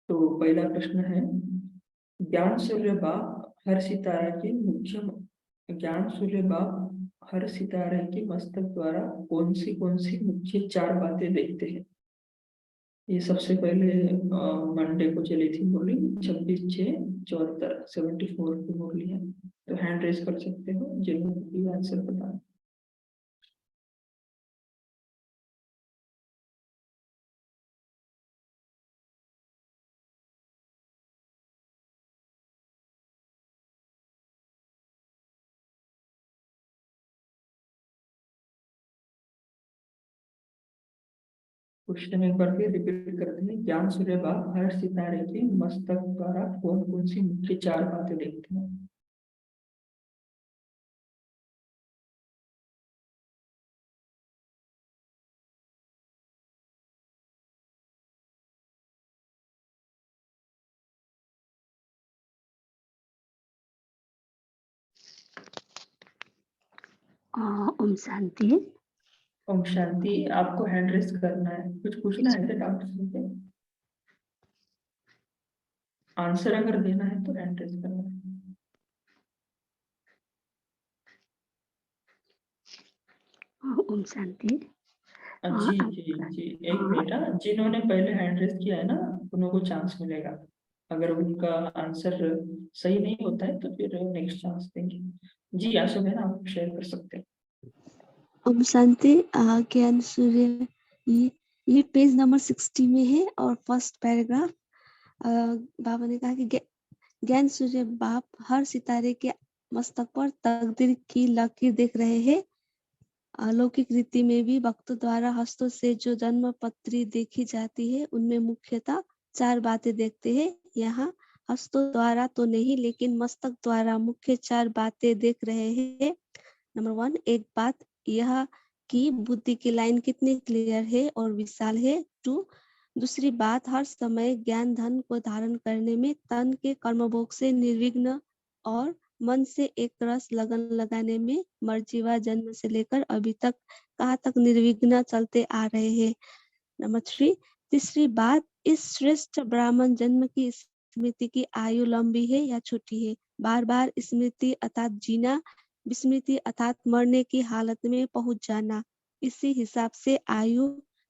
तो पहला प्रश्न है, ज्ञान सूर्य बाप हर सितारा के ज्ञान सूर्य बाप हर सितारे के मस्तक द्वारा कौन सी मुख्य 4 बातें देखते हैं। ये सबसे पहले मंडे को चली थी मुरली 26/6/74 74 की मुरली है। तो हैंड रेज कर सकते हो जिन्होंने आंसर पता। क्वेश्चन एक बार फिर रिपीट करते हैं, ज्ञान सूर्य बाप हर सितारे के मस्तक द्वारा कौन सी मुख्य 4 बातें देखते हैं। ओम शांति। ओम शांति। आपको हैंड रेस करना है, कुछ पूछना है क्या डाउट से? आंसर अगर देना है तो हैंड रेस करना है। ओम शांति। जी जी जी, एक मिनट। जिन्होंने पहले हैंड रेस किया है ना, उनको चांस मिलेगा। अगर उनका आंसर सही नहीं होता है तो फिर नेक्स्ट चांस देंगे। जी आशा बहन, आप शेयर कर सकते हैं। ओम शांति। ज्ञान सूर्य, ये पेज नंबर 60 में है और फर्स्ट पैराग्राफ। बाबा ने कहा कि ज्ञान सूर्य बाप हर सितारे के मस्तक पर तकदीर की लकीर देख रहे हैं। अलौकिक रीति में भी भक्तों द्वारा हस्तों से जो जन्म पत्री देखी जाती है उनमें मुख्यतः 4 बातें देखते हैं। यहाँ हस्तों द्वारा तो नहीं लेकिन मस्तक द्वारा मुख्य 4 बातें देख रहे हैं। नंबर 1, एक बात यह कि बुद्धि की लाइन कितनी क्लियर है और विशाल है। 2, दूसरी बात हर समय ज्ञान धन को धारण करने में तन के कर्मभोग से निर्विघ्न और मन से एक रस लगन लगाने में मर्जीवा जन्म से लेकर अभी तक कहाँ तक निर्विघ्न चलते आ रहे हैं। नंबर 3, तीसरी बात इस श्रेष्ठ ब्राह्मण जन्म की स्मृति की आयु लंबी है या छोटी है। बार बार स्मृति अर्थात जीना, विस्मृति अर्थात मरने की हालत में पहुंच जाना, इसी हिसाब से आयु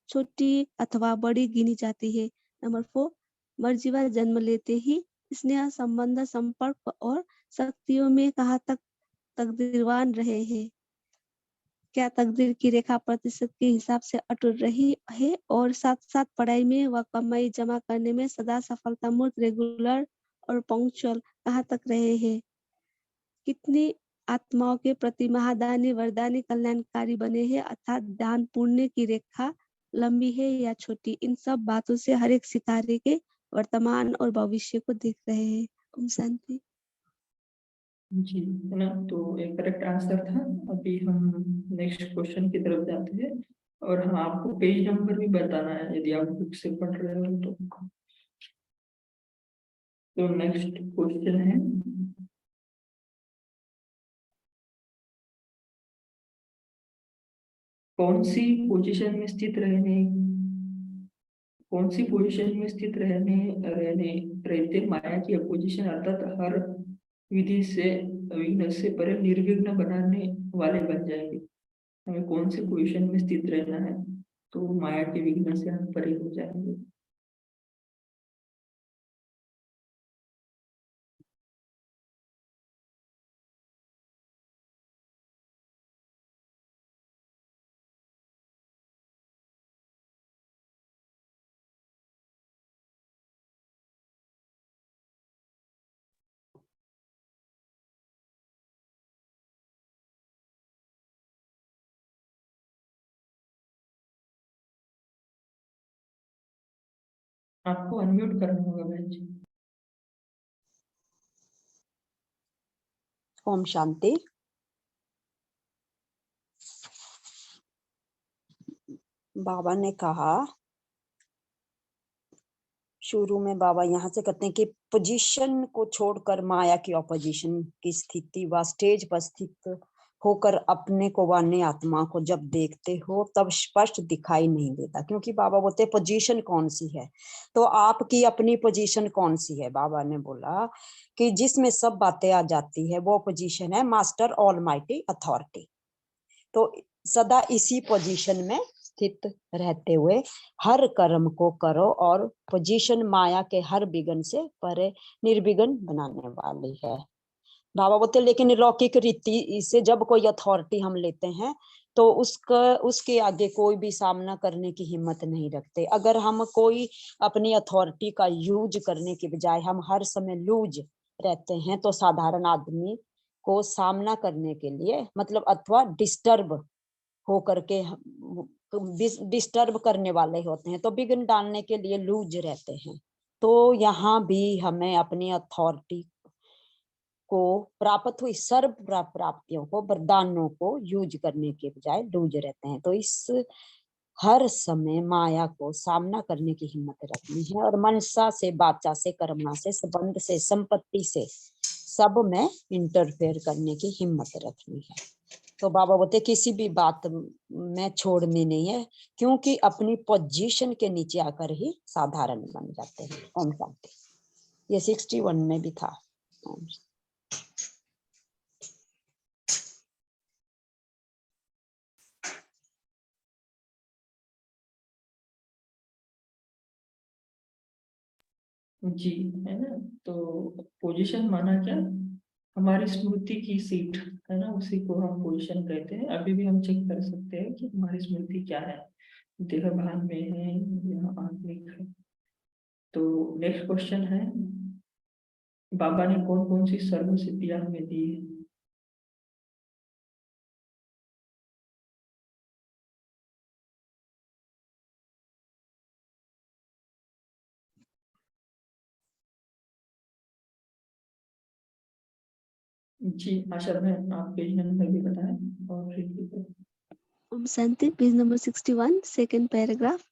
छोटी अथवा बड़ी गिनी जाती है। नंबर 4, मर्जीवा जन्म लेते ही स्नेह संबंध संपर्क और शक्तियों में कहाँ तक तकदीरवान रहे हैं। क्या तकदीर की रेखा प्रतिशत के हिसाब से अटूट रही है और साथ साथ पढ़ाई में व कमाई जमा करने में सदा सफलता मूर्त रेगुलर और पंक्चुअल कहाँ तक रहे हैं। कितनी आत्माओं के प्रति महादानी वरदानी कल्याणकारी बने हैं अर्थात दान पुण्य की रेखा लंबी है या छोटी। इन सब बातों से हर एक सितारे के वर्तमान और भविष्य को देख रहे हैं। ओम शांति। जी है ना, तो एक करेक्ट आंसर था। अभी हम नेक्स्ट क्वेश्चन की तरफ जाते हैं। और हाँ, आपको पेज नंबर भी बताना है यदि आप बुक से पढ़ रहे हो तो नेक्स्ट क्वेश्चन है, कौन सी पोजीशन में स्थित रहने रहते माया की अपोजिशन अर्थात हर विधि से विघ्न से परे निर्विघ्न बनाने वाले बन जाएंगे। हमें कौन से पोजीशन में स्थित रहना है तो माया के विघ्न से हम परे हो जाएंगे। आपको अनम्यूट करना होगा बहन जी। ओम शांति। बाबा ने कहा, शुरू में बाबा यहाँ से कहते हैं कि पोजीशन को छोड़कर माया की ऑपोजिशन की स्थिति व स्टेज पर स्थित होकर अपने को व अन्य आत्मा को जब देखते हो तब स्पष्ट दिखाई नहीं देता, क्योंकि बाबा बोलते पोजीशन कौन सी है, तो आपकी अपनी पोजीशन कौन सी है। बाबा ने बोला कि जिसमें सब बातें आ जाती है वो पोजीशन है मास्टर ऑलमाइटी अथॉरिटी। तो सदा इसी पोजीशन में स्थित रहते हुए हर कर्म को करो, और पोजीशन माया के हर विघ्न से परे निर्विघ्न बनाने वाली है। बाबा बोलते लेकिन लौकिक रीति से जब कोई अथॉरिटी हम लेते हैं तो उसके आगे कोई भी सामना करने की हिम्मत नहीं रखते। अगर हम कोई अपनी अथॉरिटी का यूज करने के बजाय हम हर समय लूज रहते हैं तो साधारण आदमी को सामना करने के लिए मतलब अथवा डिस्टर्ब होकर के डिस्टर्ब करने वाले होते हैं, तो विघ्न डालने के लिए लूज रहते हैं। तो यहाँ भी हमें अपनी अथॉरिटी को प्राप्त हुई सर्व प्राप्तियों को वरदानों को यूज करने के बजाय लूज रहते हैं। तो इस हर समय माया को सामना करने की हिम्मत रखनी है, और मनसा से, वाचा से, कर्मणा से, संबंध से, संपत्ति से सब में इंटरफेयर करने की हिम्मत रखनी है। तो बाबा बोलते किसी भी बात में छोड़नी नहीं है, क्योंकि अपनी पोजीशन के नीचे आकर ही साधारण बन जाते हैं। ओम शांति। ये 61 में भी था। ओम। जी, है ना। तो पोजीशन माना क्या, हमारी स्मृति की सीट है ना, उसी को हम पोजीशन कहते हैं। अभी भी हम चेक कर सकते हैं कि हमारी स्मृति क्या है, देह भान में है या आत्मिक है। तो नेक्स्ट क्वेश्चन है, बाबा ने कौन कौन सी सर्व सिद्धियां हमें दी है। जी आशा बहन, आप पेज नंबर भी बताएं और फिर Om Shanti, page number 61, second paragraph.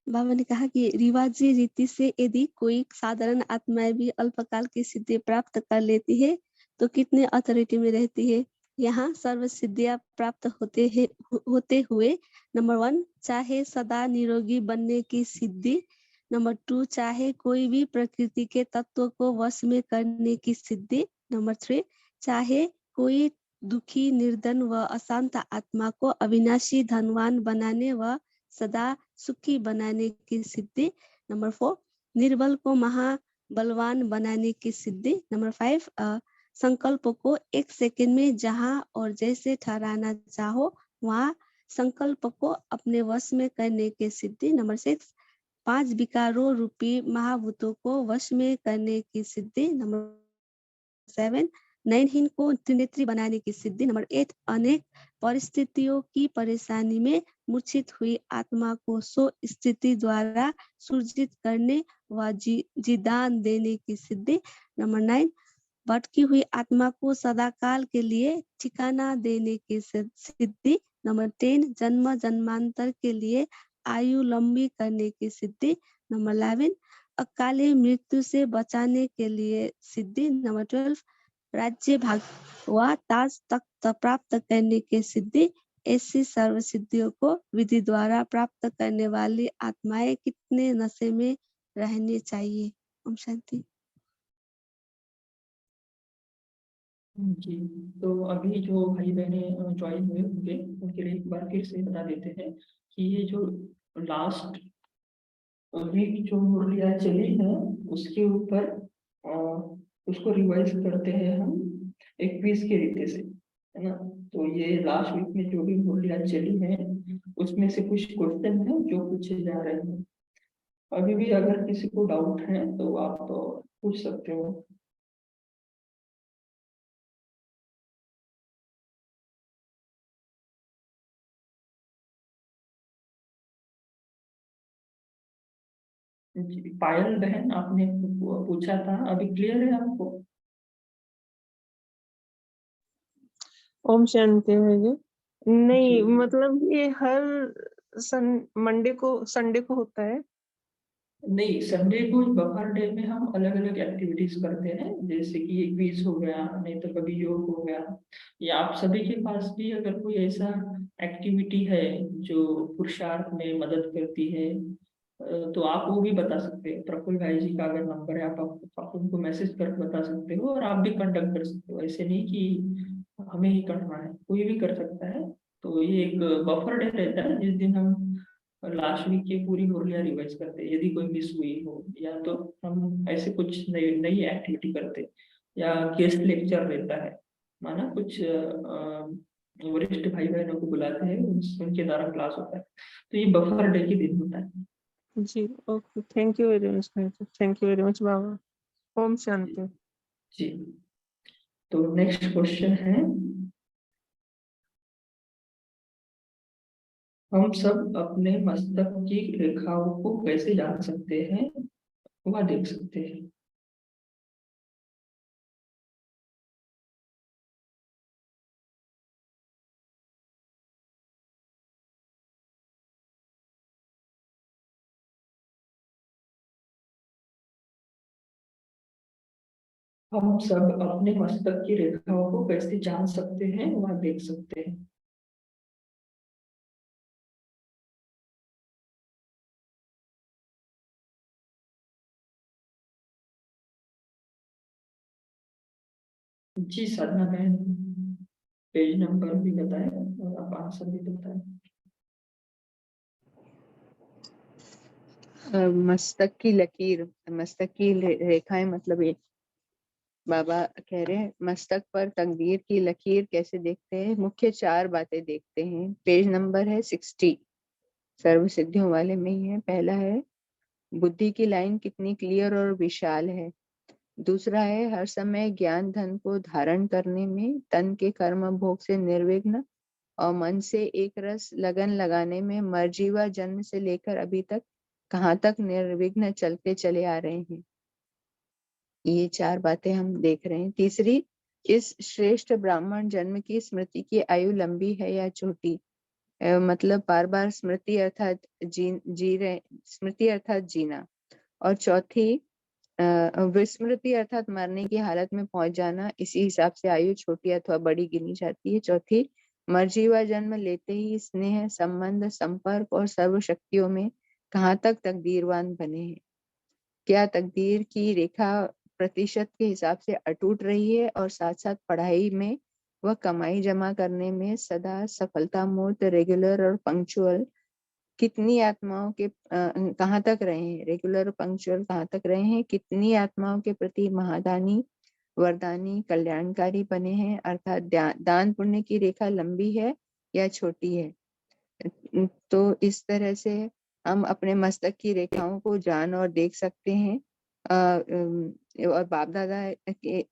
बाबा ने कहा कि रिवाजी रीति से यदि कोई साधारण आत्माएं भी अल्पकाल की सिद्धि प्राप्त कर लेती है तो कितने अथॉरिटी में रहती है। यहाँ सर्व सिद्धियां प्राप्त होते हुए नंबर 1 चाहे सदा निरोगी बनने की सिद्धि, नंबर 2 चाहे कोई भी प्रकृति के तत्व को वश में करने की सिद्धि, नंबर 3 चाहे कोई दुखी, निर्धन व अशांत आत्मा को अविनाशी धनवान बनाने व सदा सुखी बनाने की सिद्धि, नंबर 4 निर्बल को महाबलवान बनाने की सिद्धि, नंबर 5 संकल्प को एक सेकंड में जहां और जैसे ठहराना चाहो वहां संकल्प को अपने वश में करने की सिद्धि, नंबर 6 5 विकारों रूपी महाभूतों को वश में करने की सिद्धि, नंबर 7 नयनहीन को त्रिनेत्री बनाने की सिद्धि, नंबर 8 अनेक परिस्थितियों की परेशानी में मूर्छित हुई आत्मा को सो स्थिति द्वारा सुरजित करने व जीदान देने की सिद्धि, नंबर 9 भटकी हुई आत्मा को सदाकाल के लिए ठिकाना देने की सिद्धि, नंबर 10 जन्म जन्मांतर के लिए आयु लंबी करने की सिद्धि, नंबर 11 अकाले मृत्यु से बचाने के लिए सिद्धि, नंबर 12 राज्य भाग व ताज तख्त प्राप्त करने की सिद्धि। ऐसी सर्व सिद्धियों को विधि द्वारा प्राप्त करने वाली आत्माएं कितने नशे में रहने चाहिए। ओम शांति। जी, तो अभी जो भाई बहने ज्वाइन हुए होंगे उनके लिए एक बार फिर से बता देते हैं कि ये जो लास्ट वीक जो मुरलियाँ चली हैं उसके ऊपर उसको रिवाइज करते हैं हम एक क्विज के रीते से, है ना। तो ये लास्ट वीक में जो भी मुरलियाँ चली हैं उसमें से कुछ क्वेश्चन हैं जो पूछे जा रहे हैं। अभी भी अगर किसी को डाउट है तो आप पूछ सकते हो। जी, पायल बहन आपने पूछा था, अभी क्लियर है आपको। ओम शांति है जी। नहीं जी। मतलब ये हर संडे को होता है। नहीं, संडे को बफर डे में हम अलग अलग एक्टिविटीज करते हैं, जैसे कि एक क्विज हो गया, नहीं तो कभी योग हो गया, या आप सभी के पास भी अगर कोई ऐसा एक्टिविटी है जो पुरुषार्थ में मदद करती है, तो आप वो भी बता सकते हैं। प्रफुल्ल भाई जी का अगर नंबर है, आप उनको मैसेज करके बता सकते हो, और आप भी कंडक्ट कर सकते हो। ऐसे नहीं कि हमें ही करना है, कोई भी कर सकता है। तो ये एक बफर डे रहता है जिस दिन हम लास्ट वीक की पूरी मुरलियाँ रिवाइज करते हैं। यदि कोई मिस हुई हो, या तो हम ऐसे कुछ नई नई एक्टिविटी करते, या गेस्ट लेक्चर रहता है, माना कुछ वरिष्ठ भाई बहनों को बुलाते हैं, उनके द्वारा क्लास होता है। तो ये बफर डे के दिन होता है। जी okay, thank you very much, thank you very much बाबा। ओम शांति। जी, तो नेक्स्ट क्वेश्चन है, हम सब अपने मस्तक की रेखाओं को कैसे जान सकते हैं, वह देख सकते हैं। हम सब अपने मस्तक की रेखाओं को कैसे जान सकते हैं, वह देख सकते हैं। जी साधना बहन, पेज नंबर भी बताएं और आप आंसर भी बताएं। मस्तक की लकीर, मस्तक की रेखाएं मतलब ये बाबा कह रहे हैं मस्तक पर तकदीर की लकीर कैसे देखते हैं। मुख्य 4 बातें देखते हैं। पेज नंबर है 60, सर्व सिद्धियों वाले में ही है। पहला है बुद्धि की लाइन कितनी क्लियर और विशाल है। दूसरा है हर समय ज्ञान धन को धारण करने में तन के कर्म भोग से निर्विघ्न और मन से एक रस लगन लगाने में मर्जीवा जन्म से लेकर अभी तक कहाँ तक निर्विघ्न चलते चले आ रहे हैं। ये 4 बातें हम देख रहे हैं। तीसरी, इस श्रेष्ठ ब्राह्मण जन्म की स्मृति की आयु लंबी है या छोटी, मतलब बार बार स्मृति अर्थात जी रहे, स्मृति अर्थात जीना। और चौथी, विस्मृति अर्थात मरने की हालत में पहुंच जाना। इसी हिसाब से आयु छोटी अथवा बड़ी गिनी जाती है। चौथी, मर्जीवा जन्म लेते ही स्नेह संबंध संपर्क और सर्व शक्तियों में कहाँ तक तकदीरवान बने हैं। क्या तकदीर की रेखा प्रतिशत के हिसाब से अटूट रही है और साथ साथ पढ़ाई में व कमाई जमा करने में सदा सफलता मूर्त रेगुलर और पंक्चुअल कितनी आत्माओं के कहाँ तक रहे हैं, रेगुलर और पंक्चुअल कहाँ तक रहे हैं, कितनी आत्माओं के प्रति महादानी वरदानी कल्याणकारी बने हैं, अर्थात दान पुण्य की रेखा लंबी है या छोटी है। तो इस तरह से हम अपने मस्तक की रेखाओं को जान और देख सकते हैं। और बाप दादा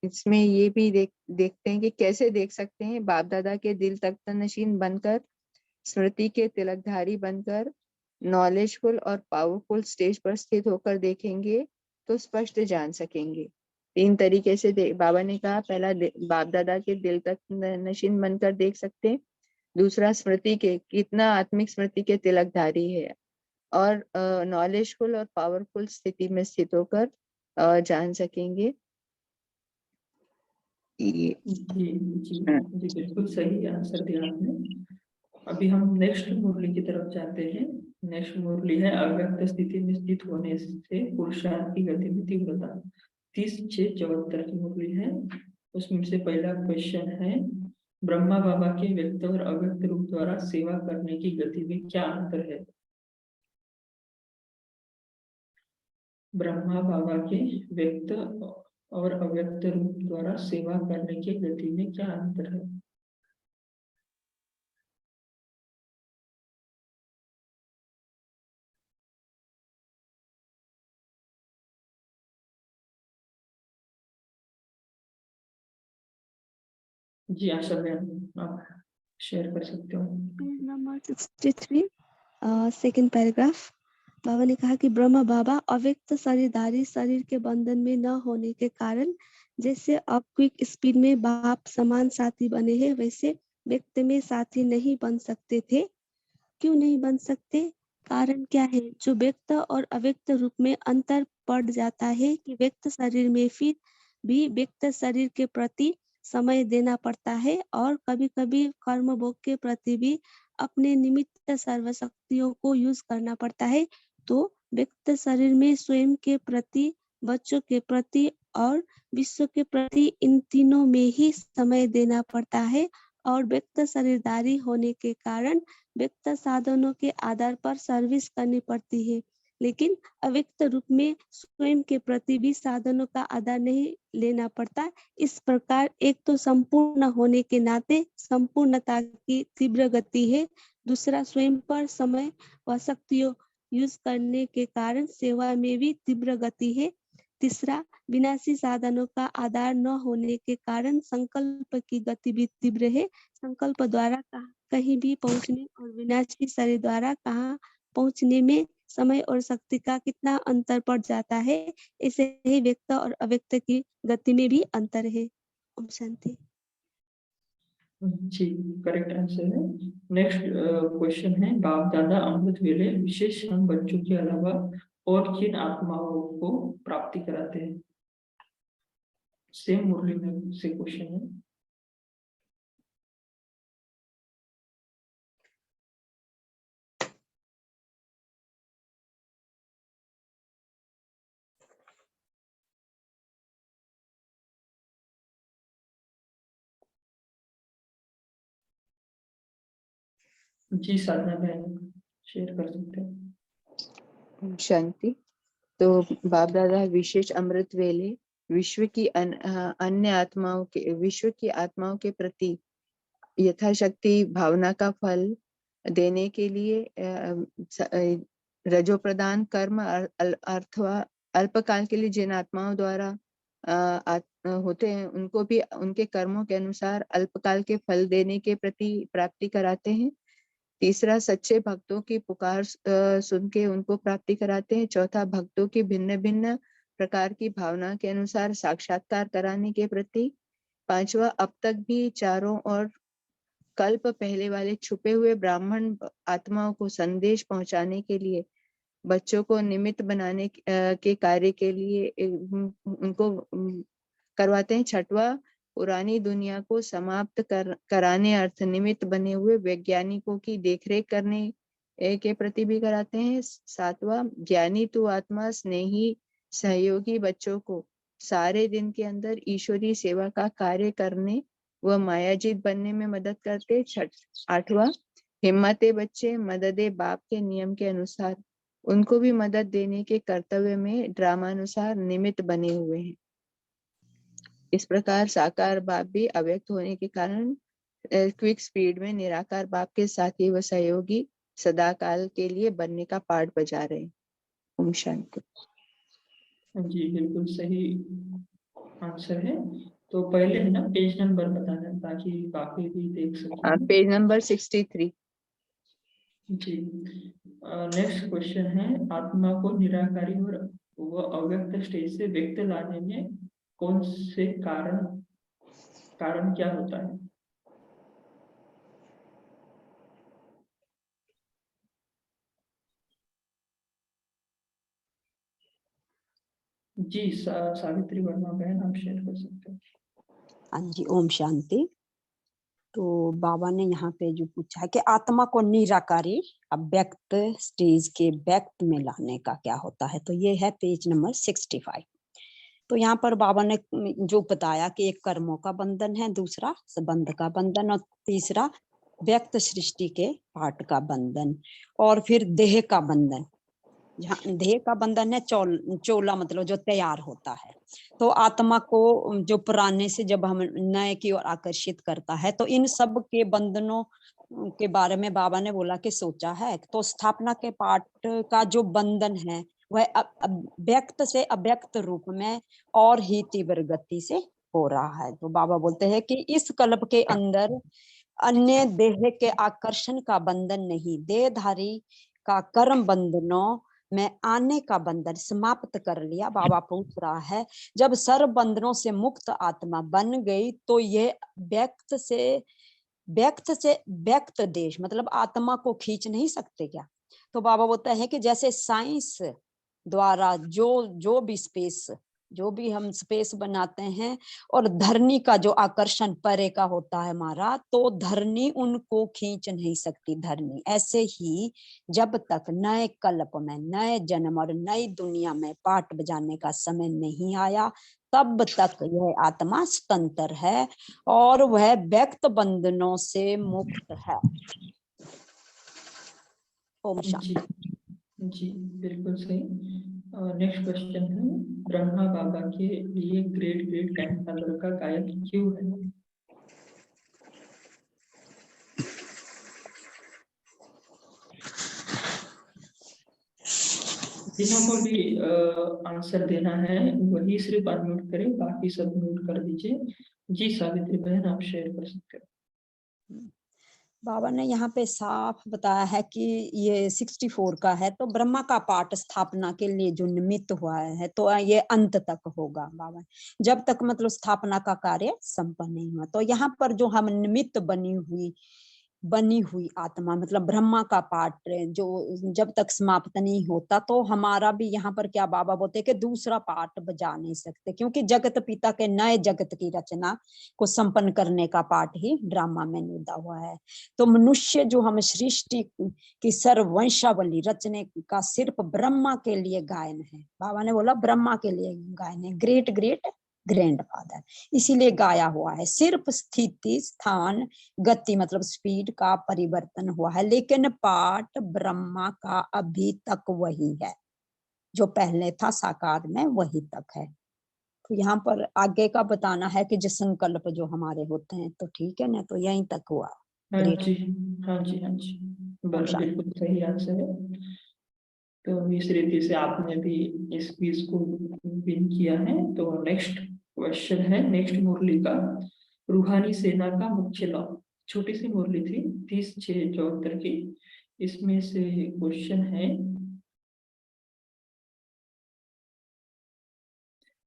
इसमें ये भी देखते हैं कि कैसे देख सकते हैं। बाप दादा के दिल तख्त नशीन बनकर, स्मृति के तिलकधारी बनकर, नॉलेजफुल और पावरफुल स्टेज पर स्थित होकर देखेंगे तो स्पष्ट जान सकेंगे। 3 तरीके से बाबा ने कहा, पहला बाप दादा के दिल तक नशीन बनकर देख सकते हैं, दूसरा स्मृति के कितना आत्मिक स्मृति के तिलकधारी है, और नॉलेजफुल और पावरफुल स्थिति में स्थित होकर जान सकेंगे। जी जी जी, बिल्कुल सही आंसर दिया आपने। अभी हम नेक्स्ट मुरली की तरफ जाते हैं। नेक्स्ट मुरली है, अव्यक्त स्थिति में स्थित होने से पुरुषार्थ की गति में तीव्रता। 30/6/74 की मुरली है। उसमें से पहला क्वेश्चन है, ब्रह्मा बाबा के व्यक्त और अव्यक्त रूप द्वारा सेवा करने की गति में क्या अंतर है। ब्रह्मा बाबा के व्यक्त और अव्यक्त रूप द्वारा सेवा करने की गति में क्या अंतर है। जी आशा बहन, आप शेयर कर सकते हो। Page number 63, second paragraph. बाबा ने कहा कि ब्रह्मा बाबा अव्यक्त शरीरधारी शरीर के बंधन में न होने के कारण जैसे अब क्विक स्पीड में बाप समान साथी बने हैं, वैसे व्यक्त में साथी नहीं बन सकते थे। क्यों नहीं बन सकते? कारण क्या है जो व्यक्त और अव्यक्त रूप में अंतर पड़ जाता है कि व्यक्त शरीर में फिर भी व्यक्त शरीर के प्रति समय देना पड़ता है और कभी-कभी कर्म भोग के प्रति भी अपने निमित्त सर्वशक्तियों को यूज करना पड़ता है। तो व्यक्त शरीर में स्वयं के प्रति, बच्चों के प्रति और विश्व के प्रति इन तीनों में ही समय देना पड़ता है और व्यक्त शरीरधारी होने के कारण व्यक्त साधनों के आधार पर सर्विस करनी पड़ती है, लेकिन अव्यक्त रूप में स्वयं के प्रति भी साधनों का आधार नहीं लेना पड़ता। इस प्रकार एक तो संपूर्ण होने के नाते संपूर्णता की तीव्र गति है, दूसरा स्वयं पर समय व शक्तियों यूज करने के कारण सेवा में भी तीव्र गति है, तीसरा विनाशी साधनों का आधार न होने के कारण संकल्प की गति भी तीव्र है। संकल्प द्वारा कहीं भी पहुंचने और विनाशी शरीर द्वारा कहाँ पहुंचने में समय और शक्ति का कितना अंतर पड़ जाता है, ऐसे ही व्यक्त और अव्यक्त की गति में भी अंतर है। ओम शांति। जी, करेक्ट आंसर है। नेक्स्ट क्वेश्चन है, बाप दादा अमृत वेले विशेष हम बच्चों के अलावा और किन आत्माओं को प्राप्ति कराते हैं? सेम मुरली में से क्वेश्चन है। जी साधना बहन शेयर कर सकते हैं। शांति। तो बाप दादा विशेष अमृत वेले विश्व की अन्य आत्माओं के, विश्व की आत्माओं के प्रति यथाशक्ति भावना का फल देने के लिए रजो प्रदान कर्म अथवा अल्पकाल के लिए जिन आत्माओं द्वारा होते हैं उनको भी उनके कर्मों के अनुसार अल्पकाल के फल देने के प्रति प्राप्ति कराते हैं। तीसरा सच्चे भक्तों की पुकार सुन के उनको प्राप्ति कराते हैं। चौथा भक्तों की भिन्न भिन्न प्रकार की भावना के अनुसार साक्षात्कार कराने के प्रति। पांचवा अब तक भी चारों और कल्प पहले वाले छुपे हुए ब्राह्मण आत्माओं को संदेश पहुंचाने के लिए, बच्चों को निमित्त बनाने के कार्य के लिए उनको करवाते हैं। छठवा पुरानी दुनिया को समाप्त कराने अर्थ निमित्त बने हुए वैज्ञानिकों की देखरेख करने के प्रति भी कराते हैं। सातवां ज्ञानी तू आत्मा स्नेही सहयोगी बच्चों को सारे दिन के अंदर ईश्वरीय सेवा का कार्य करने व मायाजीत बनने में मदद करते। आठवां हिम्मते बच्चे मददे बाप के नियम के अनुसार उनको भी मदद देने के कर्तव्य में ड्रामानुसार निमित्त बने हुए हैं। इस प्रकार साकार बाप भी अव्यक्त होने के कारण क्विक स्पीड में निराकार बाप के साथी व सहयोगी सदा काल के लिए बनने का पार्ट बजा रहे हैं। ओम शांति। जी बिल्कुल सही आंसर है। तो पहले है ना पेज नंबर बताना ताकि बाकी भी देख सकें। Page number 63। जी नेक्स्ट क्वेश्चन है, आत्मा को निराकारी और वो अव्यक्त स्टेज से व्यक्त लाने में कौन से कारण क्या होता है? जी सावित्री वर्मा बहन आप शेयर कर सकते हैं। हाँ जी, ओम शांति। तो बाबा ने यहाँ पे जो पूछा है कि आत्मा को निराकारी अव्यक्त स्टेज के व्यक्त में लाने का क्या होता है, तो ये है पेज नंबर 65। तो यहाँ पर बाबा ने जो बताया कि एक कर्मों का बंधन है, दूसरा संबंध का बंधन और तीसरा व्यक्त सृष्टि के पाठ का बंधन और फिर देह का बंधन। जहाँ देह का बंधन है चोला मतलब जो तैयार होता है, तो आत्मा को जो पुराने से जब हम नए की ओर आकर्षित करता है, तो इन सब के बंधनों के बारे में बाबा ने बोला कि सोचा है। तो स्थापना के पाठ का जो बंधन है वह व्यक्त से अव्यक्त रूप में और ही तीव्र गति से हो रहा है। तो बाबा बोलते हैं कि इस कल्प के अंदर अन्य देह के आकर्षण का बंधन नहीं, देहधारी का कर्म बंधनों में आने का बंधन समाप्त कर लिया। बाबा पूछ रहा है जब सर्व बंधनों से मुक्त आत्मा बन गई तो ये व्यक्त से व्यक्त देश मतलब आत्मा को खींच नहीं सकते क्या? तो बाबा बोलते हैं कि जैसे साइंस द्वारा जो भी स्पेस, जो भी हम स्पेस बनाते हैं और धरनी का जो आकर्षण परे का होता है हमारा, तो धरनी उनको खींच नहीं सकती धरनी। ऐसे ही जब तक नए कल्प में, नए जन्म और नई दुनिया में पाठ बजाने का समय नहीं आया, तब तक यह आत्मा स्वतंत्र है और वह व्यक्त बंधनों से मुक्त है। ओम शांति। जी जी, बिल्कुल सही। नेक्स्ट क्वेश्चन है, ब्रह्मा बाबा के लिए ग्रेट ग्रेट ग्रैंडफादर का गायक क्यों है? जिनको भी आंसर देना है वही सिर्फ अनम्यूट करें, बाकी सब म्यूट कर दीजिए। जी सावित्री बहन, आप शेयर कर सकते हो। बाबा ने यहाँ पे साफ बताया है कि ये 64 का है, तो ब्रह्मा का पाठ स्थापना के लिए जो निमित्त हुआ है, तो ये अंत तक होगा बाबा, जब तक मतलब स्थापना का कार्य संपन्न नहीं हुआ। तो यहाँ पर जो हम निमित्त बनी हुई आत्मा मतलब ब्रह्मा का पाठ जो जब तक समाप्त नहीं होता, तो हमारा भी यहाँ पर क्या बाबा बोलते हैं कि दूसरा पाठ बजा नहीं सकते, क्योंकि जगत पिता के नए जगत की रचना को संपन्न करने का पाठ ही ड्रामा में निदा हुआ है। तो मनुष्य जो हम सृष्टि की सर्ववंशावली रचने का सिर्फ ब्रह्मा के लिए गायन है। बाबा ने बोला ब्रह्मा के लिए गायन है, ग्रेट ग्रेट ग्रैंडफादर, इसीलिए गाया हुआ है। सिर्फ स्थिति, स्थान, गति मतलब स्पीड का परिवर्तन हुआ है, लेकिन पाठ ब्रह्मा का अभी तक वही है, जो पहले था साकार में वही तक है। तो यहाँ पर आगे का बताना है कि जो संकल्प जो हमारे होते हैं, तो ठीक है ना, तो यहीं तक हुआ। हाँ ग्रेट। जी, हाँ जी, हाँ जी, बिल्कुल सही आंसर है। तो इस रीति से आपने भी इस क्विज को विन किया है। तो नेक्स्ट क्वेश्चन है, नेक्स्ट मुरली का, रूहानी सेना का मुख्य लॉ। छोटी सी मुरली थी, 30/6/74 की। इसमें से क्वेश्चन है,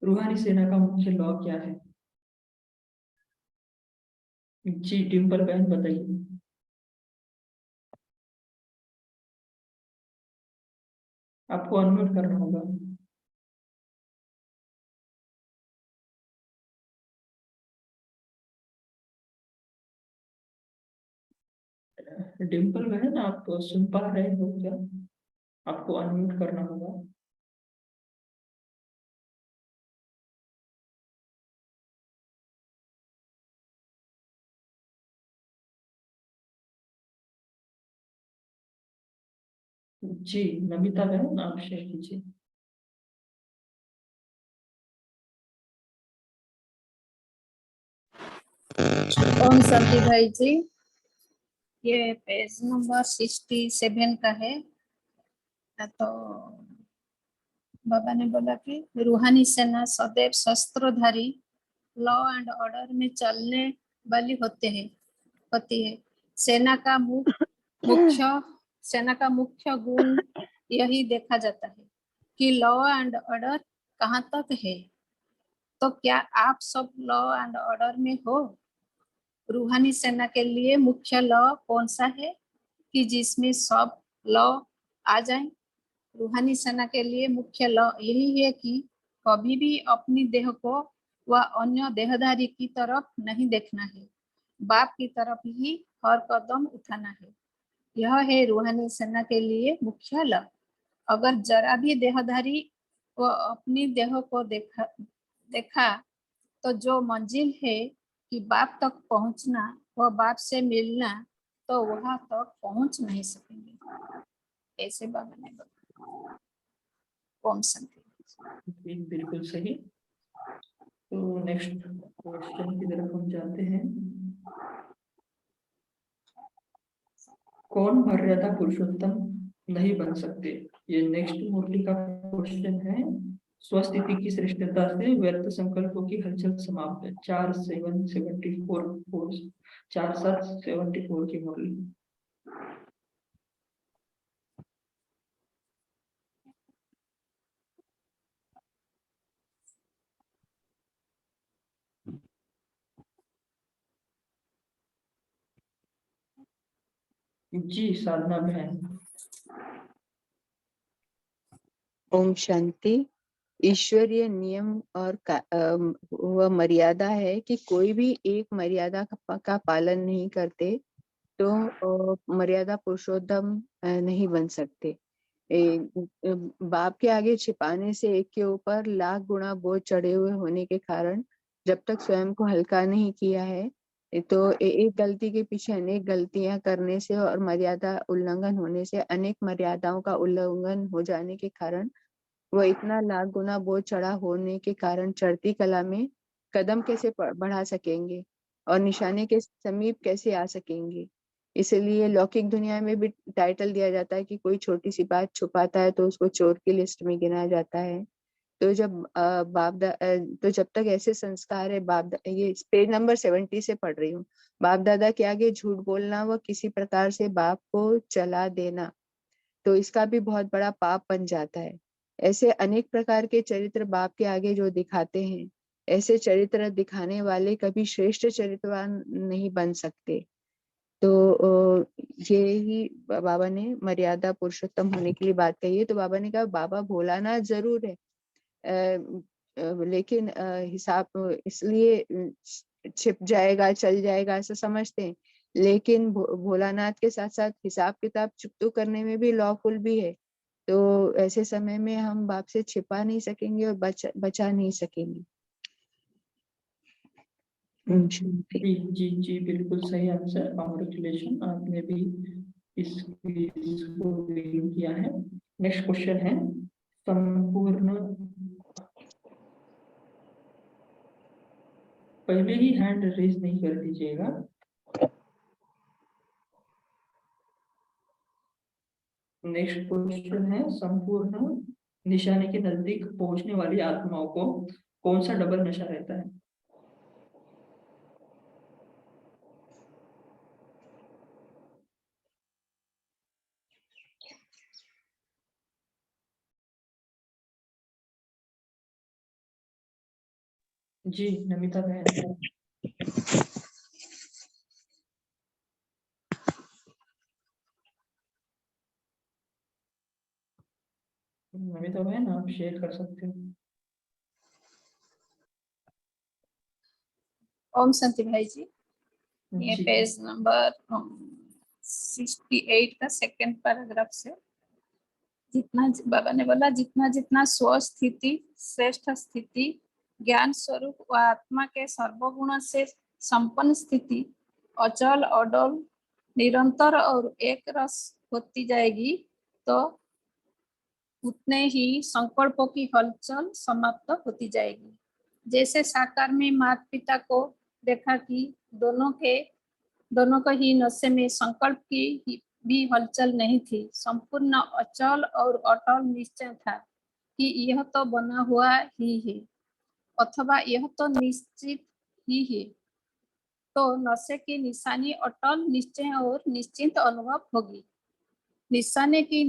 रूहानी सेना का मुख्य लॉ क्या है? जी डिम्पल बहन बताइए। आपको अनम्यूट करना होगा। डिम्पल बहन, आप सुन पा रहे हो क्या? आपको अनम्यूट करना होगा। जी नमिता बहन, आप शेयर कीजिए। ओम शांति भाई जी, ये पेज नंबर 67 का है। तो बाबा ने बोला कि रूहानी सेना सदैव शस्त्रधारी, लॉ एंड ऑर्डर में चलने वाली होती है। सेना का मुख्य गुण यही देखा जाता है कि लॉ एंड ऑर्डर कहाँ तक है। तो क्या आप सब लॉ एंड ऑर्डर में हो? रूहानी सेना के लिए मुख्य लॉ कौन सा है कि जिसमें सब लॉ आ जाए? रूहानी सेना के लिए मुख्य लॉ यही है कि कभी भी अपनी देह को व अन्य देहधारी की तरफ नहीं देखना है, बाप की तरफ ही हर कदम उठाना है। यह है रूहानी सेना के लिए मुख्य लॉ। अगर जरा भी देहधारी व अपनी देह को देखा तो जो मंजिल है कि बाप तक पहुंचना व बाप से मिलना, तो वहां तक पहुंच नहीं सकेंगे। ऐसे बाबा ने बताया। ओम शांति। बिल्कुल सही। तो नेक्स्ट क्वेश्चन की तरफ हम जाते हैं। कौन मर्यादा पुरुषोत्तम नहीं बन सकते? ये नेक्स्ट मुरली का क्वेश्चन है। स्वस्थिति की श्रेष्ठता से व्यर्थ संकल्पों की हलचल समाप्त। 4/7/74 की मुरली। जी साधना बहन। ओम शांति। ईश्वरीय नियम और वह मर्यादा है कि कोई भी एक मर्यादा का पालन नहीं करते तो मर्यादा पुरुषोत्तम नहीं बन सकते। बाप के आगे छिपाने से एक के ऊपर लाख गुना बोझ चढ़े हुए होने के कारण जब तक स्वयं को हल्का नहीं किया है तो एक गलती के पीछे अनेक गलतियां करने से और मर्यादा उल्लंघन होने से अनेक मर्यादाओं का उल्लंघन हो जाने के कारण वह इतना लाख गुना बोझ चढ़ा होने के कारण चढ़ती कला में कदम कैसे बढ़ा सकेंगे और निशाने के समीप कैसे आ सकेंगे। इसलिए लौकिक दुनिया में भी टाइटल दिया जाता है कि कोई छोटी सी बात छुपाता है तो उसको चोर की लिस्ट में गिना जाता है। तो तो जब तक ऐसे संस्कार है ये पेज नंबर 70 से पढ़ रही हूँ। बाप दादा के आगे झूठ बोलना व किसी प्रकार से बाप को चला देना तो इसका भी बहुत बड़ा पाप बन जाता है। ऐसे अनेक प्रकार के चरित्र बाप के आगे जो दिखाते हैं, ऐसे चरित्र दिखाने वाले कभी श्रेष्ठ चरित्रवान नहीं बन सकते। तो ये ही बाबा ने मर्यादा पुरुषोत्तम होने के लिए बात कही है। तो बाबा ने कहा बाबा भोलानाथ जरूर है, लेकिन हिसाब इसलिए छिप जाएगा चल जाएगा ऐसा समझते हैं, लेकिन भोलानाथ के साथ साथ हिसाब किताब चुकतू करने में भी लॉफुल भी है। तो ऐसे समय में हम बाप से छिपा नहीं सकेंगे और बचा नहीं सकेंगे। जी जी जी बिल्कुल सही आंसर। कॉन्ग्रेचुलेशन, आपने भी इस क्विज को विन किया है। नेक्स्ट क्वेश्चन है संपूर्ण। पहले ही हैंड रेज नहीं कर दीजिएगा। नेक्स्ट क्वेश्चन है संपूर्ण निशाने के नजदीक पहुंचने वाली आत्माओं को कौन सा डबल नशा रहता है? जी नमिता बहन। नमिता बहन आप शेयर कर सकते हो। ओम शांति भाई जी, ये जी पेज नंबर 68 का सेकंड पैराग्राफ से जितना बाबा ने बोला जितना जितना स्व स्थिति श्रेष्ठ स्थिति ज्ञान स्वरूप व आत्मा के सर्वगुण से संपन्न स्थिति अचल अडल निरंतर और एक रस होती जाएगी तो उतने ही संकल्पों की हलचल समाप्त होती जाएगी। जैसे साकार में माता पिता को देखा कि दोनों को ही नशे में संकल्प की भी हलचल नहीं थी, संपूर्ण अचल और अटल निश्चय था कि यह तो बना हुआ ही है अथवा यह तो निश्चित ही है। तो नशे की निशानी अटल निश्चय और निश्चिंत अनुभव होगी। निशाने की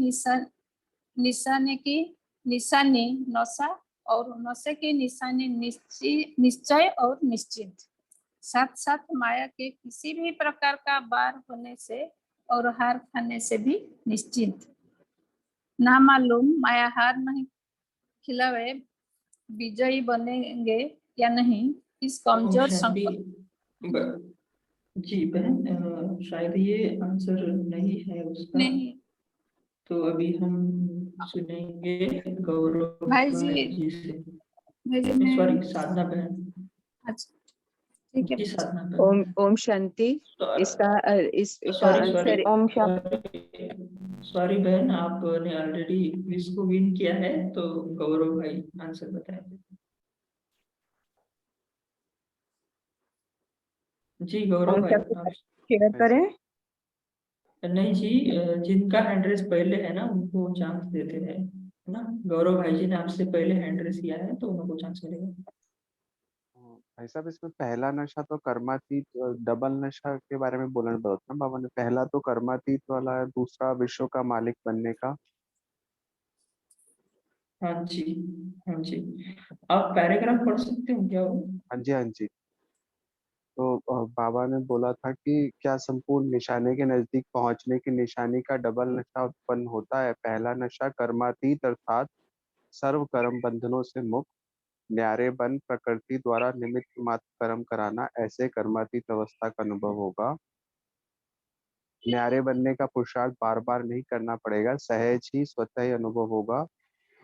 निशानी नशा और नशे की निशानी निश्चय और निश्चिंत। साथ साथ माया के किसी भी प्रकार का बार होने से और हार खाने से भी निश्चिंत। ना मालूम माया हार नहीं खिलावे विजयी बनेंगे या नहीं, इस कमजोर संकल्प जी बहन, शायद ये आंसर नहीं है उसका। नहीं। तो अभी हम सुनेंगे गौरव भाई जी से। भाई जी सॉरी साधना बहन। अच्छा ठीक है। जी साधना ओम बहन। ओम शांति। इसका आंसर ओम शांति। सॉरी बहन, आपने ऑलरेडी क्विज को विन किया है, तो गौरव भाई आंसर बताएंगे। जी गौरव ओम भाई शांति आप। शेयर करें। नहीं जी, जिनका हैंड रेस पहले है ना उनको चांस देते हैं, है ना। गौरव भाई जी ने आपसे पहले हैंड रेस किया है तो उनको चांस मिलेगा। भाई साहब इसमें पहला नशा तो कर्मातीत, डबल नशा के बारे में बोलना पड़ता ना बाबा ने। पहला तो कर्मातीत वाला है, दूसरा विश्व का मालिक बनने का। हाँ जी, हाँ जी। आप पैराग्राफ पढ़ सकते हो क्या वो? हाँ जी हाँ जी। तो बाबा ने बोला था कि क्या संपूर्ण निशाने के नजदीक पहुंचने की निशानी का डबल नशा उत्पन्न होता है। पहला नशा कर्मातीत अर्थात सर्व कर्म बंधनों से मुक्त, न्यारे बन प्रकृति द्वारा निमित्त मात्र कर्म कराना, ऐसे कर्मातीत अवस्था का अनुभव होगा। न्यारे बनने का पुरुषार्थ बार बार नहीं करना पड़ेगा, सहज ही स्वतः ही अनुभव होगा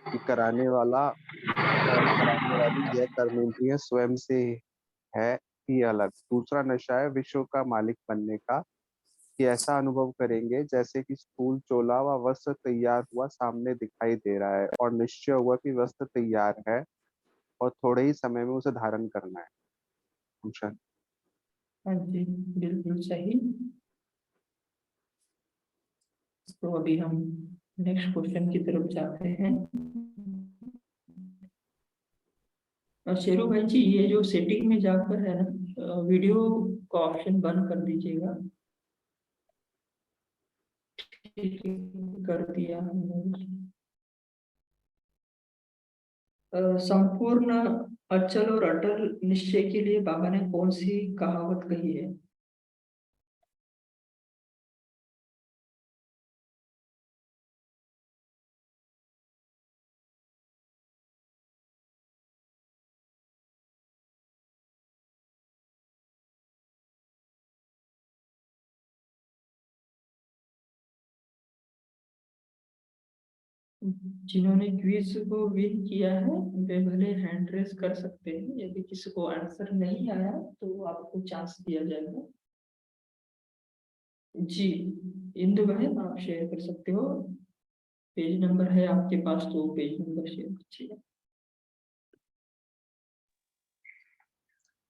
कि कराने वाला कर्म कराने वाली यह कर्म इंद्रिय स्वयं से है ही अलग। दूसरा नशा है विश्व का मालिक बनने का, कि ऐसा अनुभव करेंगे जैसे कि फूल चोला व वस्त्र तैयार हुआ सामने दिखाई दे रहा है और निश्चय हुआ कि वस्त्र तैयार है और थोड़े ही समय में उसे धारण करना है। भूषण। हाँ जी, बिल्कुल सही। तो अभी हम नेक्स्ट क्वेश्चन की तरफ जाते हैं। शेरू भाई जी, ये जो सेटिंग में जाकर है ना, वीडियो का ऑप्शन बंद कर दीजिएगा। ठीक है, कर दिया हमने। संपूर्ण अचल और अटल निश्चय के लिए बाबा ने कौन सी कहावत कही है? जिन्होंने क्विज को विन किया है वे भले हैंड रेस कर सकते हैं। यदि किसी को आंसर नहीं आया तो आपको चांस दिया जाएगा। जी, इंदु बहन, आप शेयर कर सकते हो। पेज नंबर है आपके पास तो पेज नंबर शेयर कीजिए।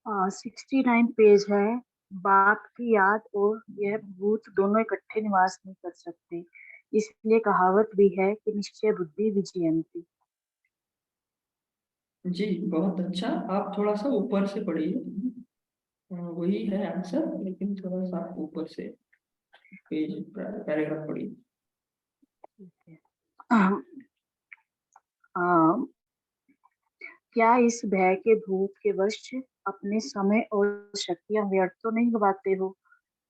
69 पेज है। बाप की याद और यह भूत दोनों इकट्ठे निवास नहीं कर सकते, इसलिए कहावत भी है कि निश्चय बुद्धि विजयंती। जी, बहुत अच्छा। आप थोड़ा सा ऊपर से पढ़िए। वही है आंसर, लेकिन थोड़ा सा आप ऊपर से पेज पैराग्राफ पढ़िए। अम, क्या इस भय के भूत के वश अपने समय और शक्तियां व्यर्थ तो नहीं गवाते हो?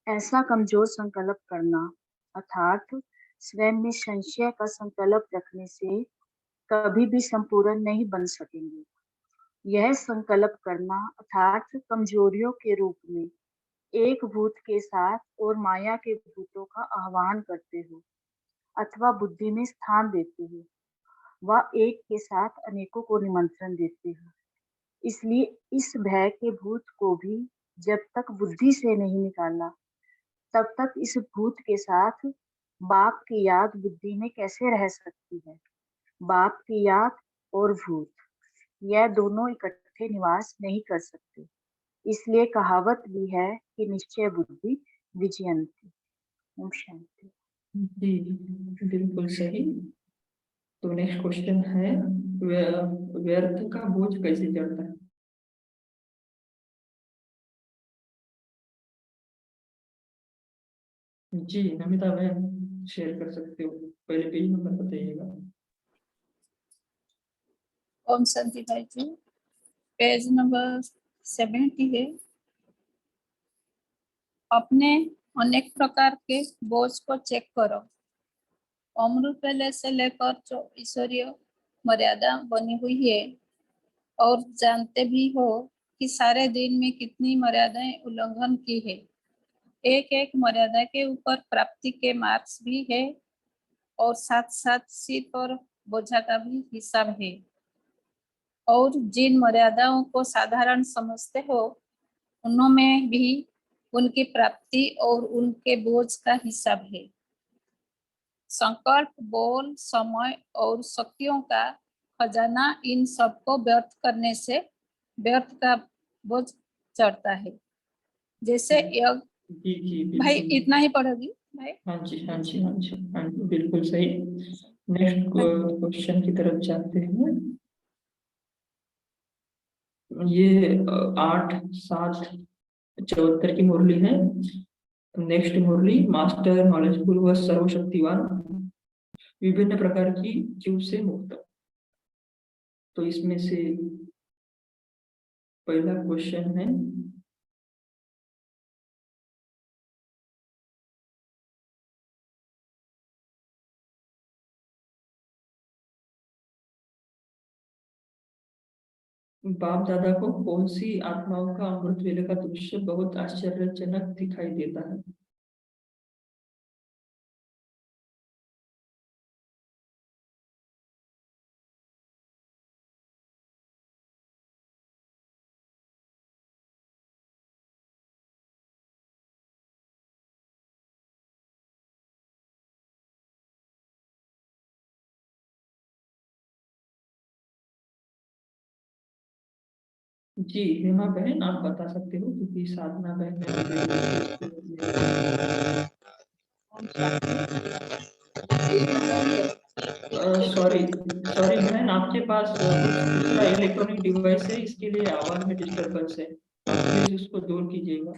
ऐसा कमजोर संकल्प करना अर्थात स्वयं में संशय का संकल्प रखने से कभी भी संपूर्ण नहीं बन सकेंगे। यह संकल्प करना अर्थात कमजोरियों के रूप में एक भूत के साथ और माया के भूतों का आह्वान करते हो अथवा बुद्धि में स्थान देते हो, वह एक के साथ अनेकों को निमंत्रण देते हो। इसलिए इस भय के भूत को भी जब तक बुद्धि से नहीं निकाला, तब तक इस भूत के साथ बाप की याद बुद्धि में कैसे रह सकती है? बाप की याद और भूत, यह दोनों इकट्ठे निवास नहीं कर सकते, इसलिए कहावत भी है कि निश्चय बुद्धि विजयंती। ओम शांति। जी, बिल्कुल सही। तो नेक्स्ट क्वेश्चन है, व्यर्थ का बोझ कैसे चढ़ता है? जी, नमिता बहन शेयर कर सकते हो। पहले पेज नंबर बताइएगा। ओम शांति भाई जी, पेज नंबर 70 है। अपने अनेक प्रकार के बोझ को चेक करो। अमृत पहले से लेकर जो ईश्वरीय मर्यादा बनी हुई है और जानते भी हो कि सारे दिन में कितनी मर्यादाएं उल्लंघन की है। एक एक मर्यादा के ऊपर प्राप्ति के मार्क्स भी है और साथ साथ शीत और बोझा का भी हिसाब है। और जिन मर्यादाओं को साधारण समझते हो उनमें भी उनकी प्राप्ति और उनके बोझ का हिसाब है। संकल्प, बोल, समय और शक्तियों का खजाना, इन सबको व्यर्थ करने से व्यर्थ का बोझ चढ़ता है। जैसे जी, भाई बिल्कुल। इतना ही पढ़ोगी भाई? हाँ जी, हाँ जी, हाँ जी, हाँ जी, बिल्कुल सही। नेक्स्ट क्वेश्चन की तरफ जाते हैं। ये 8-7-74 की मुरली है। नेक्स्ट मुरली, मास्टर नॉलेजफुल व सर्वशक्तिवान, विभिन्न प्रकार की जीव से मुक्त। तो इसमें से पहला क्वेश्चन है, बाप दादा को कौन सी आत्माओं का अमृत वेले का दृश्य बहुत आश्चर्यजनक दिखाई देता है? जी हेमा बहन, आप बता सकते हो क्योंकि साधना बहन ने भी raise किया है, इसके लिए। ओम शांति। सॉरी सॉरी बहन, आपके पास कुछ दूसरा इलेक्ट्रॉनिक डिवाइस है, इसके लिए आवाज में डिस्टरबेंस है, आप प्लीज उसको दूर कीजिएगा।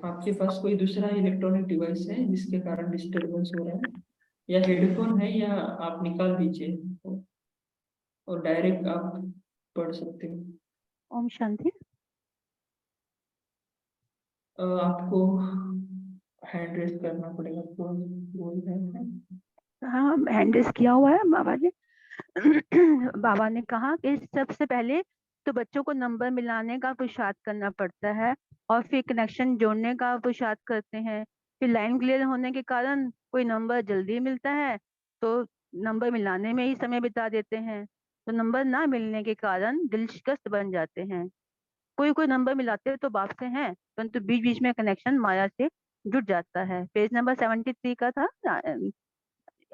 आपके पास कोई दूसरा इलेक्ट्रॉनिक डिवाइस है जिसके कारण डिस्टरबेंस हो रहा है, या हेडफोन है, या आप निकाल दीजिए और डायरेक्ट आप पढ़ सकते हो। ओम शांति। आपको हैंड रेज करना पड़ेगा, कौन बोल रहे हैं? हाँ, हैंड रेज किया हुआ है बाबा जी। बाबा ने कहा कि सबसे पहले तो बच्चों को नंबर मिलाने का पुरुषार्थ करना पड़ता है और फिर कनेक्शन जोड़ने का पुरुषार्थ करते हैं। फिर लाइन क्लियर होने के कारण कोई नंबर जल्दी मिलता है तो नंबर मिलाने में ही समय बिता देते हैं, तो नंबर ना मिलने के कारण दिल शिकस्त बन जाते हैं। कोई कोई नंबर मिलाते तो बाप से हैं, परंतु बीच बीच में कनेक्शन माया से जुट जाता है। पेज नंबर 73 का था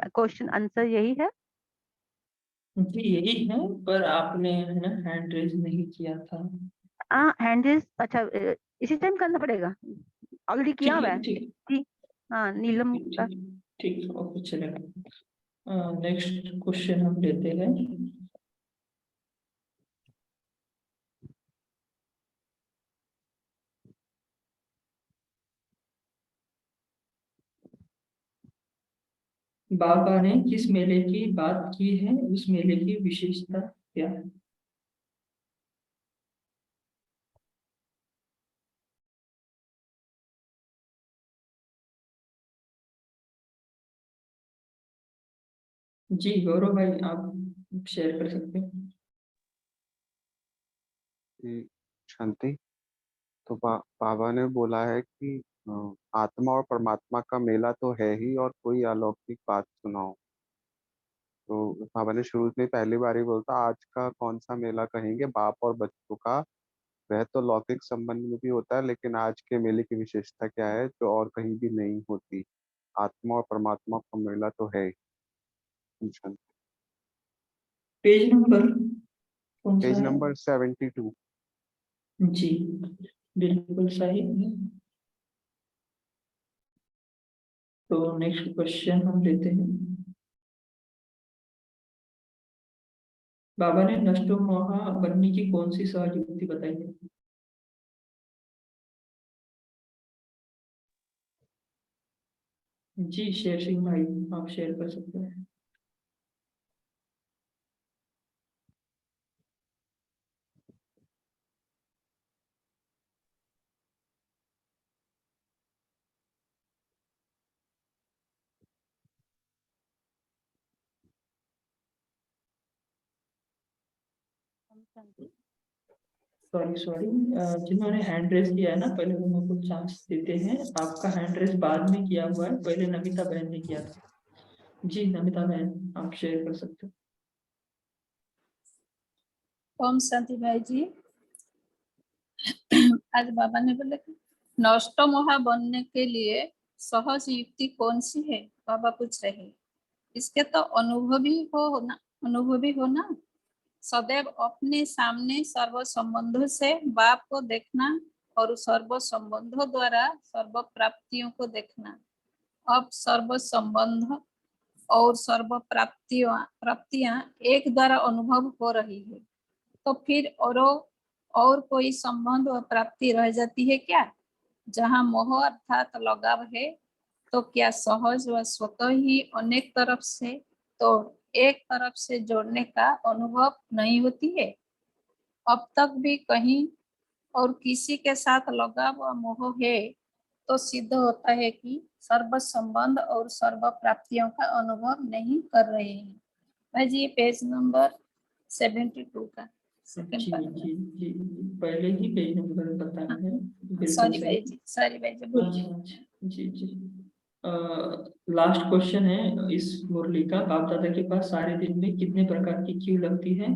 क्वेश्चन आंसर, यही है। जी यही है, पर आपने है ना हैंड रेज नहीं किया था। हैंड रेज, अच्छा इसी टाइम करना पड़ेगा, ऑलरेडी किया ठीक हुआ है, है। ठीक ठीक, हाँ नीलम का। ठीक ठीक, ओके चलेगा। नेक्स्ट क्वेश्चन हम लेते हैं। बाबा ने किस मेले की बात की है, उस मेले की विशेषता क्या है? जी गौरव भाई, आप शेयर कर सकते हैं। कि शांति। तो बाबा ने बोला है कि आत्मा और परमात्मा का मेला तो है ही, और कोई अलौकिक बात सुनाओ। तो बाबा ने शुरू में पहली बार ही बोलता, आज का कौन सा मेला कहेंगे बाप और बच्चों का, वह तो लौकिक संबंध में भी होता है, लेकिन आज के मेले की विशेषता क्या है जो और कहीं भी नहीं होती। आत्मा और परमात्मा का मेला तो है ही। शांति। पेज नंबर कौन सा पेज है? नंबर 72। जी बिल्कुल सही है। तो नेक्स्ट क्वेश्चन हम लेते हैं। बाबा ने नष्टो मोहा बनने की कौन सी सहज युक्ति बताई है? जी शेर सिंह भाई, आप शेयर कर सकते हैं। सॉरी सॉरी, जिन्होंने हैंड रेस किया है ना, पहले उनको चांस देते हैं। आपका हैंड रेस बाद में किया हुआ है, पहले नमिता बहन ने किया था। जी नमिता बहन, आप शेयर कर सकते हो। ओम शांति भाई जी। आज बाबा ने बोले कि नष्ट मोहा बनने के लिए सहज युक्ति कौन सी है, बाबा पूछ रहे हैं। इसके तो अनुभवी हो ना। सदैव अपने सामने सर्व संबंधों से बाप को देखना और सर्व संबंधों द्वारा सर्व प्राप्तियों को देखना। अब सर्व संबंध और सर्व प्राप्तियां एक द्वारा अनुभव हो रही है, तो फिर और कोई संबंध और प्राप्ति रह जाती है क्या? जहाँ मोह अर्थात लगाव है, तो क्या सहज व स्वतः ही अनेक तरफ से तो एक तरफ से जोड़ने का अनुभव नहीं होती है? अब तक भी कहीं और किसी के साथ लगाव व मोह है, तो सिद्ध होता है कि सर्व संबंध और सर्व प्राप्तियों का अनुभव नहीं कर रहे हैं। भाई जी पेज नंबर 72 का सेकंड जी पैराग्राफ। जी जी जी, पहले ही पेज नंबर बताना है, बिल्कुल सॉरी सही। भाई जी, सॉरी भाई जी, भूल गई। अच्छा अच्छा, जी जी। लास्ट क्वेश्चन है इस मुरली का, बाप दादा के पास सारे दिन में कितने प्रकार की क्यू लगती है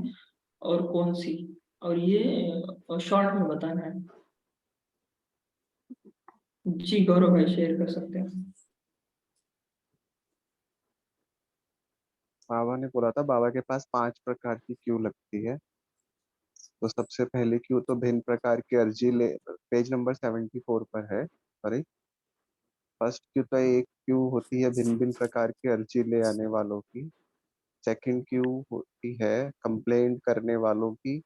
और कौन सी, और ये शॉर्ट में बताना है। जी गौरव भाई शेयर कर सकते हैं। बाबा ने बोला था बाबा के पास 5 प्रकार की क्यू लगती है। तो सबसे पहली क्यू तो भिन्न प्रकार की अर्जी ले, पेज नंबर 74 पर है। सॉरी, फर्स्ट क्यू तो एक क्यू होती है भिन्न भिन्न प्रकार की अर्जी ले आने वालों की। सेकंड क्यू होती है कंप्लेंट करने वालों की,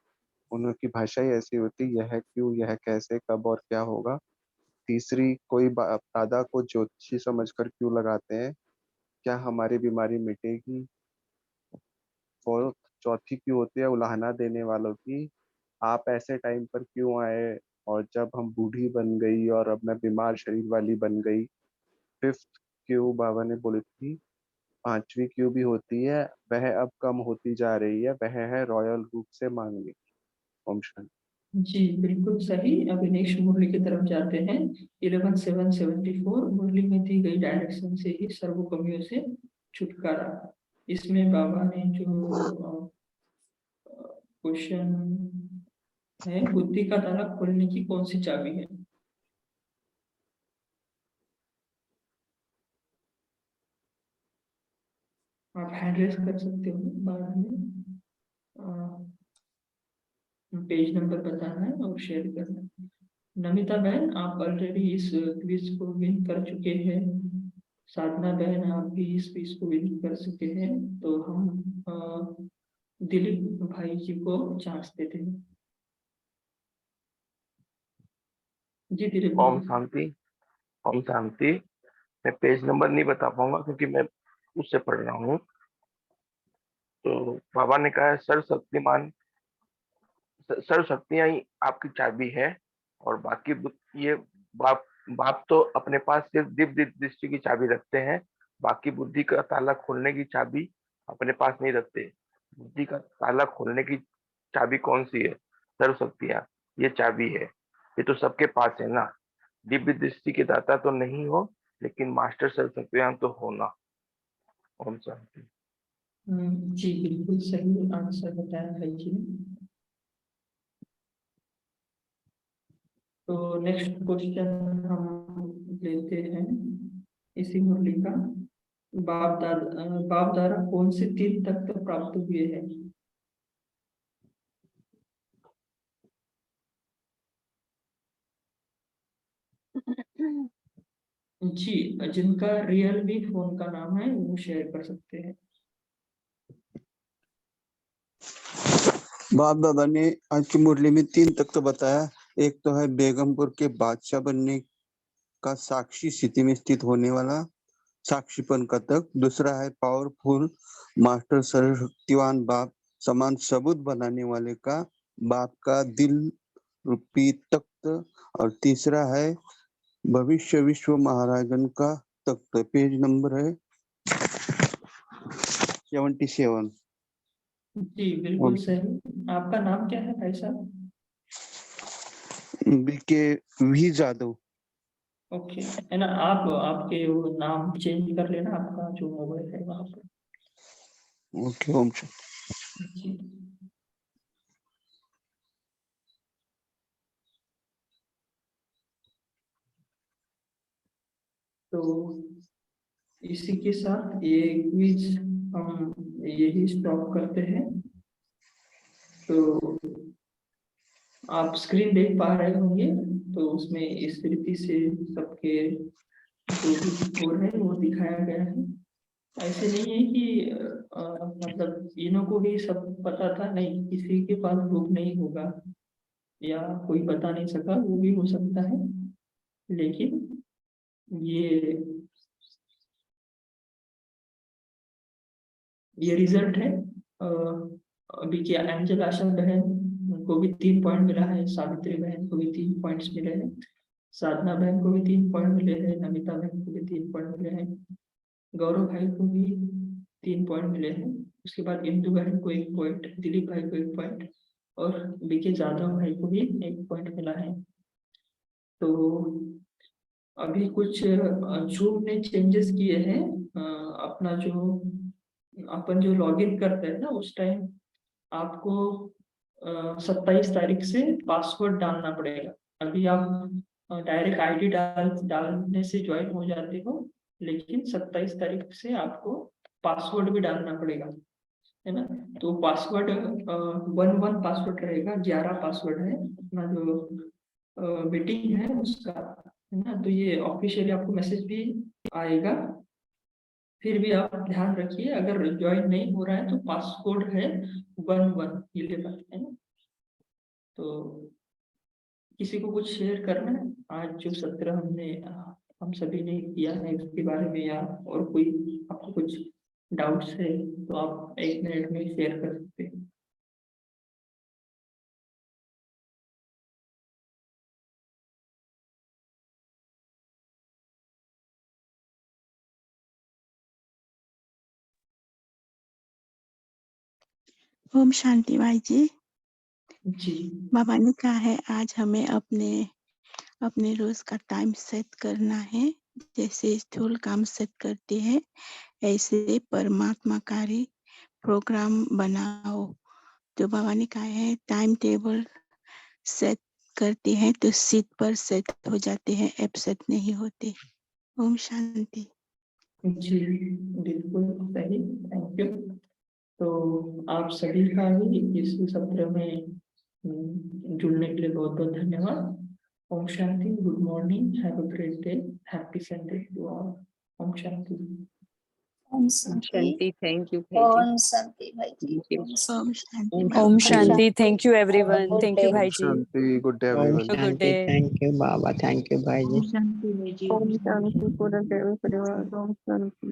उनकी भाषा ही ऐसी होती, यह क्यों, यह कैसे, कब और क्या होगा। तीसरी, कोई दादा को ज्योतिषी समझकर क्यों लगाते हैं, क्या हमारी बीमारी मिटेगी। फोर्थ, चौथी क्यों होती है उलाहना देने वालों की, आप ऐसे टाइम पर क्यों आए और जब हम बूढ़ी बन गई और अब मैं बीमार शरीर वाली बन गई। फिफ्थ क्यों बाबा ने बोली थी। पांचवी क्यों भी होती है, वह अब कम होती जा रही है, वह है रॉयल रूप से मांगने। ओम शांति। जी बिल्कुल सही। अभी नेक्स्ट मुरली की तरफ जाते हैं। 11/7/74 मुरली में दी गई डायरेक्शन से ही सर्व कमियों से छुटकारा। इसमें बाबा ने जो क्वेश्चन है, बुद्धि का ताला खोलने की कौन सी चाबी है। आप हैंड रेस कर सकते हो बाद में, पेज नंबर बताना है और शेयर करना है। नमिता बहन, आप ऑलरेडी इस क्विज को विन कर चुके हैं। साधना बहन, आप भी इस क्विज को विन कर चुके हैं। तो हम दिलीप भाई जी को चांस देते हैं। जी दिलीप ओम भाई। शांति। ओम शांति। मैं पेज नंबर नहीं बता पाऊंगा क्योंकि मैं उससे पढ़ रहा हूँ। तो बाबा ने कहा है सर्वशक्तिमान, सर्वशक्तियां ही आपकी चाबी है और बाकी ये बाप बाप तो अपने पास सिर्फ दिव्य दृष्टि की चाबी रखते हैं, बाकी बुद्धि का ताला खोलने की चाबी अपने पास नहीं रखते। बुद्धि का ताला खोलने की चाबी कौन सी है? सर्वशक्तियां, ये चाबी है। ये तो सबके पास है ना। दिव्य दृष्टि के दाता तो नहीं हो, लेकिन मास्टर सर्वशक्तियां तो होना। ओम शांति। जी बिल्कुल सही आंसर बताया भाई जी ने। तो नेक्स्ट क्वेश्चन हम लेते हैं इसी मुरली का। बाप द्वारा कौन से 3 तत्व प्राप्त हुए हैं। जी, जिनका रियल भी फोन का नाम है वो शेयर कर सकते हैं। बाप दादा ने आज की मुरली में 3 तत्व बताया। एक तो है बेगमपुर के बादशाह बनने का साक्षी स्थिति में स्थित होने वाला साक्षीपन का तत्व। दूसरा है पावरफुल मास्टर सर्वशक्तिवान बाप समान सबूत बनाने वाले का बाप का दिल रूपी तख्त। और तीसरा है भविष्य विश्व महाराजन का तख्त। पेज नंबर है 77। जी बिल्कुल सही। आपका नाम क्या है भाई साहब? BK we Jadav. ओके, है ना। आप आपके वो नाम चेंज कर लेना, आपका जो मोबाइल है वहाँ पर। ओके ओम जी। तो इसी के साथ ये क्विज हम यही स्टॉप करते हैं। तो आप स्क्रीन देख पा रहे होंगे, तो उसमें इस तरीके से सबके जो भी स्कोर है वो दिखाया गया है। ऐसे नहीं है कि मतलब इन्हों को भी सब पता था, नहीं, किसी के पास ग्रुप नहीं होगा या कोई बता नहीं सका, वो भी हो सकता है। लेकिन ये रिजल्ट है। अभी क्या एंजल आशा बहन को भी 3 पॉइंट मिला है, सावित्री बहन को भी 3 पॉइंट्स मिले हैं, साधना बहन को भी 3 पॉइंट मिले हैं, नमिता बहन को भी 3 पॉइंट मिले हैं, गौरव भाई को भी 3 पॉइंट मिले हैं। उसके बाद इंदु बहन को 1 पॉइंट, दिलीप भाई को 1 पॉइंट और बीके जाधव भाई को भी 1 पॉइंट मिला है। तो अभी कुछ जूम ने चेंजेस किए हैं। अपना जो अपन जो लॉगिन करते हैं ना, उस टाइम आपको 27 तारीख से पासवर्ड डालना पड़ेगा। अभी आप डायरेक्ट आईडी डालने से ज्वाइन हो जाते हो, लेकिन 27 तारीख से आपको पासवर्ड भी डालना पड़ेगा, है ना। तो पासवर्ड 1 पासवर्ड रहेगा, 11 पासवर्ड है अपना जो मीटिंग है उसका, है ना। तो ये ऑफिशियली आपको मैसेज भी आएगा। फिर भी आप ध्यान रखिए, अगर ज्वाइन नहीं हो रहा है तो पासवर्ड है 11 ये लेना है ना। तो किसी को कुछ शेयर करना है आज जो सत्र हम सभी ने किया है उसके बारे में, या और कोई आपको कुछ डाउट्स है तो आप 1 मिनट में शेयर कर सकते हैं। ओम शांति भाई जी। जी बाबा ने कहा है आज हमें अपने रोज का टाइम सेट करना है। जैसे स्थूल काम सेट करते हैं ऐसे परमात्माकारी प्रोग्राम बनाओ। तो बाबा ने कहा है टाइम टेबल सेट करते हैं तो सीट पर सेट हो जाते हैं, एब्सेंट नहीं होते। ओम शांति। जी बिल्कुल सही, थैंक यू। तो आप सभी का भी इस सत्र में जुड़ने के लिए बहुत बहुत धन्यवाद। ओम शांति, good morning, have a great day, happy Sunday to all. ओम शांति। ओम शांति, थैंक यू भाई जी। ओम शांति भाई जी। Thank you. ओम ओम शांति। ओम बाबा। शांति, thank you everyone, Good thank you day. भाई जी, शांति, गुड डे ओम एवरीवन। Good day. शांति, थैंक यू बाबा, थैंक यू भाई जी। शांति भाई जी। ओम शांति पूर्ण देव परिवार। ओम शांति।